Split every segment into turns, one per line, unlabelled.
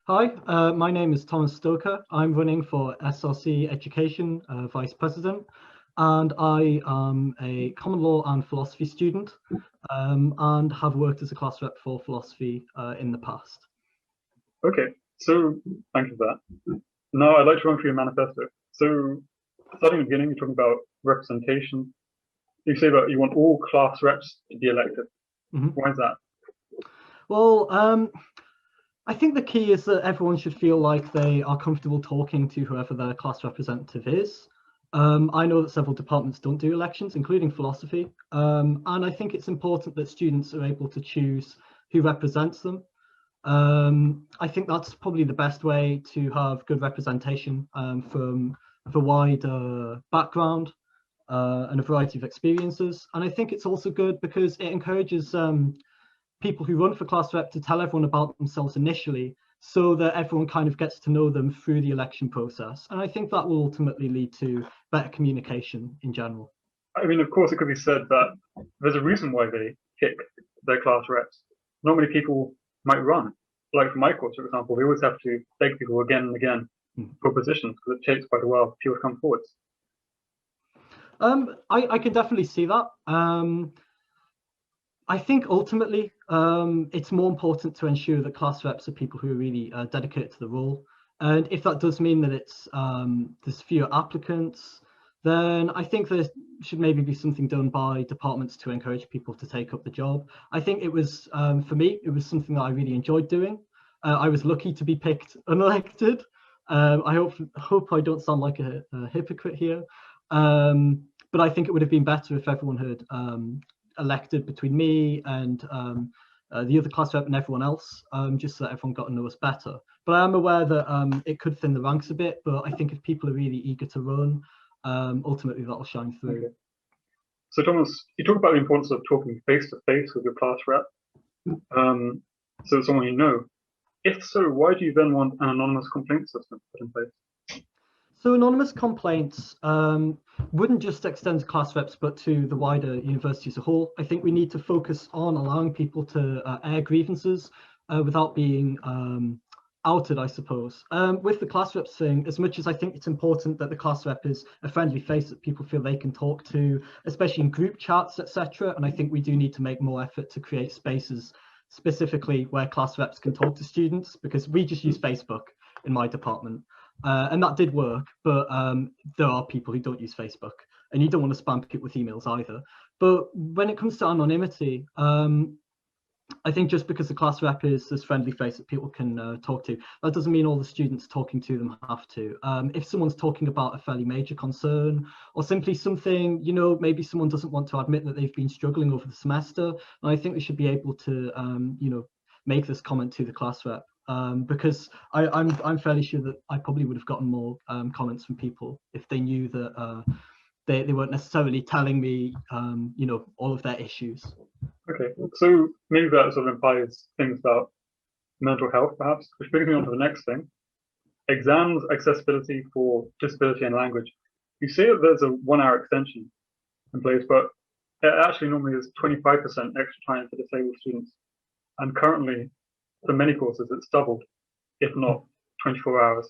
Hi, my name is Thomas Stoker. I'm running for SLC Education Vice President, and I am a common law and philosophy student, and have worked as a class rep for philosophy in the past.
Okay, so thank you for that. Now I'd like to run through your manifesto. So starting at the beginning, you're talking about representation. You say that you want all class reps to be elected. Why is that?
Well, I think the key is that everyone should feel like they are comfortable talking to whoever their class representative is. I know that several departments don't do elections, including philosophy, and I think it's important that students are able to choose who represents them. I think that's probably the best way to have good representation from a wide background and a variety of experiences. And I think it's also good because it encourages people who run for class rep to tell everyone about themselves initially, so that everyone kind of gets to know them through the election process. And I think that will ultimately lead to better communication in general.
I mean, of course, it could be said that there's a reason why they pick their class reps. Not many people might run. Like for my course, for example, we always have to beg people again and again for positions because it takes quite a while for people to come forwards.
I can definitely see that. I think ultimately it's more important to ensure that class reps are people who are really dedicated to the role. And if that does mean that there's fewer applicants, then I think there should maybe be something done by departments to encourage people to take up the job. I think it was, for me, it was something that I really enjoyed doing. I was lucky to be picked unelected. I hope I don't sound like a hypocrite here. But I think it would have been better if everyone had elected between me and the other class rep and everyone else, just so that everyone got to know us better. But I am aware that it could thin the ranks a bit, but I think if people are really eager to run, ultimately that'll shine through.
Okay. So Thomas, you talk about the importance of talking face to face with your class rep, so someone you know. If so, why do you then want an anonymous complaint system put in place?
So anonymous complaints wouldn't just extend to class reps, but to the wider university as a whole. I think we need to focus on allowing people to air grievances without being outed, I suppose. With the class reps thing, as much as I think it's important that the class rep is a friendly face that people feel they can talk to, especially in group chats, etc. And I think we do need to make more effort to create spaces specifically where class reps can talk to students, because we just use Facebook in my department. And that did work, but there are people who don't use Facebook, and you don't want to spam people with emails either. But when it comes to anonymity, I think just because the class rep is this friendly face that people can talk to, that doesn't mean all the students talking to them have to. If someone's talking about a fairly major concern, or simply something, maybe someone doesn't want to admit that they've been struggling over the semester, and I think they should be able to, make this comment to the class rep. Because I'm fairly sure that I probably would have gotten more comments from people if they knew that they weren't necessarily telling me, all of their issues.
Okay, so maybe that sort of implies things about mental health, perhaps, which brings me on to the next thing. Exams accessibility for disability and language. You say that there's a 1 hour extension in place, but it actually normally is 25% extra time for disabled students. And currently, for many courses, it's doubled, if not 24 hours.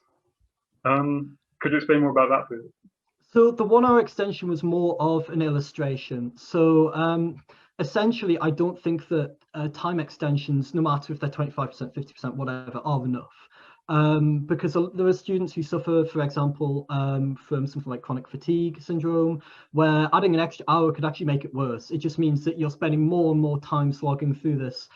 Could you explain more about that, please?
So the 1 hour extension was more of an illustration. So essentially, I don't think that time extensions, no matter if they're 25%, 50%, whatever, are enough. Because there are students who suffer, for example, from something like chronic fatigue syndrome, where adding an extra hour could actually make it worse. It just means that you're spending more and more time slogging through this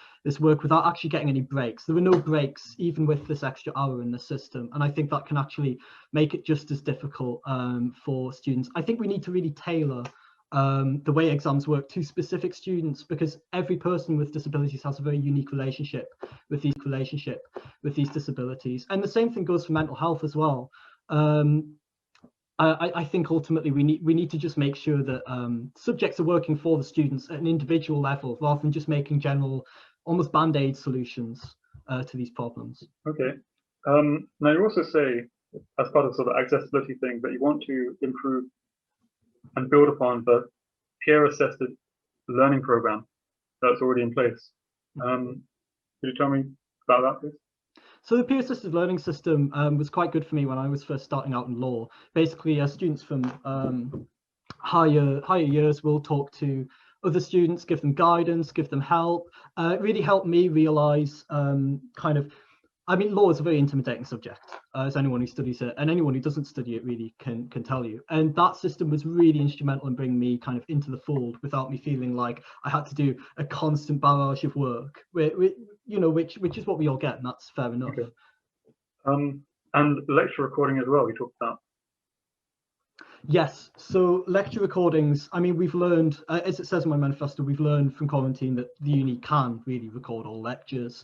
work without actually getting any breaks. There are no breaks, even with this extra hour in the system. And I think that can actually make it just as difficult for students. I think we need to really tailor the way exams work to specific students, because every person with disabilities has a very unique relationship with these disabilities. And the same thing goes for mental health as well. I think ultimately we need to just make sure that subjects are working for the students at an individual level, rather than just making general, almost band-aid solutions to these problems.
Okay. Now you also say, as part of sort of accessibility thing, that you want to improve and build upon the peer-assessed learning program that's already in place. Could you tell me about that, please?
So the peer-assisted learning system was quite good for me when I was first starting out in law. Basically, students from higher years will talk to other students, give them guidance, give them help. It really helped me realize I mean, law is a very intimidating subject, as anyone who studies it, and anyone who doesn't study it really can tell you. And that system was really instrumental in bringing me kind of into the fold without me feeling like I had to do a constant barrage of work, which is what we all get, and that's fair enough.
Okay. And lecture recording as well, we talked about.
Yes, so lecture recordings, I mean, we've learned, as it says in my manifesto, we've learned from quarantine that the uni can really record all lectures.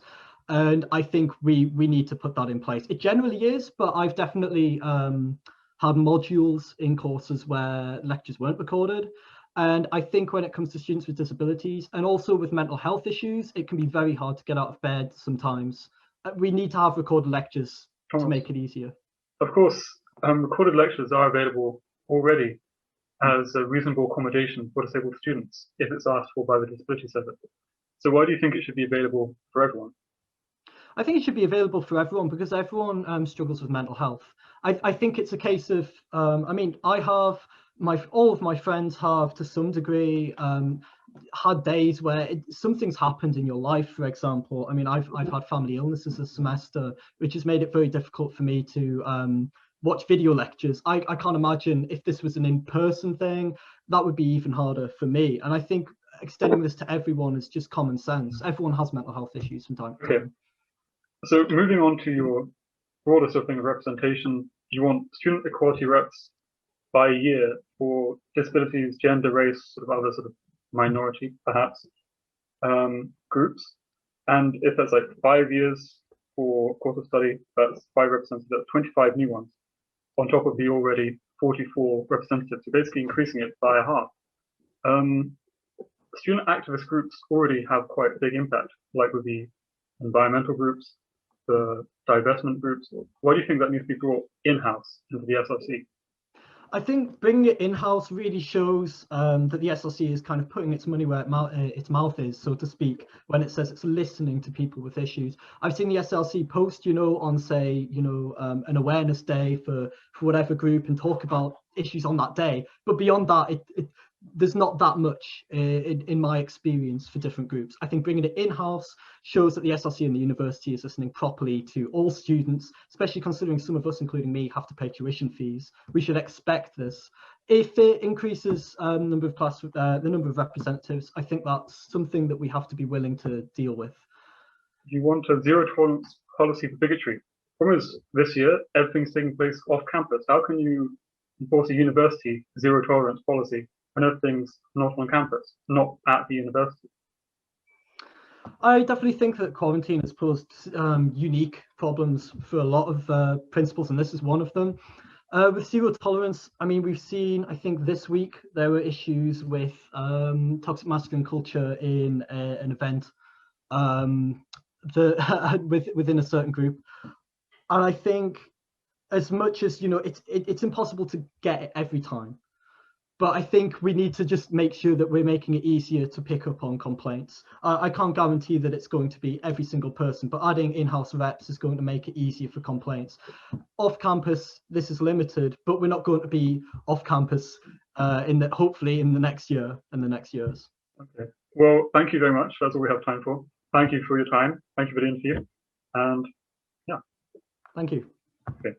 And I think we need to put that in place. It generally is, but I've definitely had modules in courses where lectures weren't recorded. And I think when it comes to students with disabilities and also with mental health issues, it can be very hard to get out of bed sometimes. We need to have recorded lectures to make it easier.
Of course, recorded lectures are available already as a reasonable accommodation for disabled students if it's asked for by the Disability Service. So why do you think it should be available for everyone?
I think it should be available for everyone because everyone struggles with mental health. I think it's a case of, I mean, I have all of my friends have to some degree had days where something's happened in your life. For example, I mean, I've had family illnesses this semester, which has made it very difficult for me to watch video lectures. I can't imagine if this was an in-person thing, that would be even harder for me. And I think extending this to everyone is just common sense. Everyone has mental health issues from time to time.
Okay. So moving on to your broader sort of thing of representation, you want student equality reps by year for disabilities, gender, race, sort of other sort of minority, perhaps, groups. And if that's like 5 years for course of study, that's 5 representatives, that's 25 new ones on top of the already 44 representatives. So basically increasing it by a half. Student activist groups already have quite a big impact, like with the environmental groups, the divestment groups. Why do you think that needs to be brought in-house into the SRC?
I think bringing it in-house really shows that the SRC is kind of putting its money where its mouth is, so to speak, when it says it's listening to people with issues. I've seen the SRC post, on, say, an awareness day for whatever group and talk about issues on that day. But beyond that, there's not that much in my experience for different groups. I think bringing it in-house shows that the SRC and the university is listening properly to all students, especially considering some of us, including me, have to pay tuition fees. We should expect this. If it increases the number of representatives, I think that's something that we have to be willing to deal with.
You want a zero tolerance policy for bigotry. Problem is, this year, everything's taking place off campus. How can you enforce a university zero tolerance policy when everything's not on campus, not at the university?
I definitely think that quarantine has posed unique problems for a lot of principals, and this is one of them. With zero tolerance, I mean, we've seen, I think this week, there were issues with toxic masculine culture in an event within a certain group. And I think as much as, it's impossible to get it every time. But I think we need to just make sure that we're making it easier to pick up on complaints. I can't guarantee that it's going to be every single person, but adding in-house reps is going to make it easier for complaints. Off campus, this is limited, but we're not going to be off campus hopefully in the next year and the next years.
Okay. Well, thank you very much. That's all we have time for. Thank you for your time. Thank you for the interview. And yeah.
Thank you.
Okay.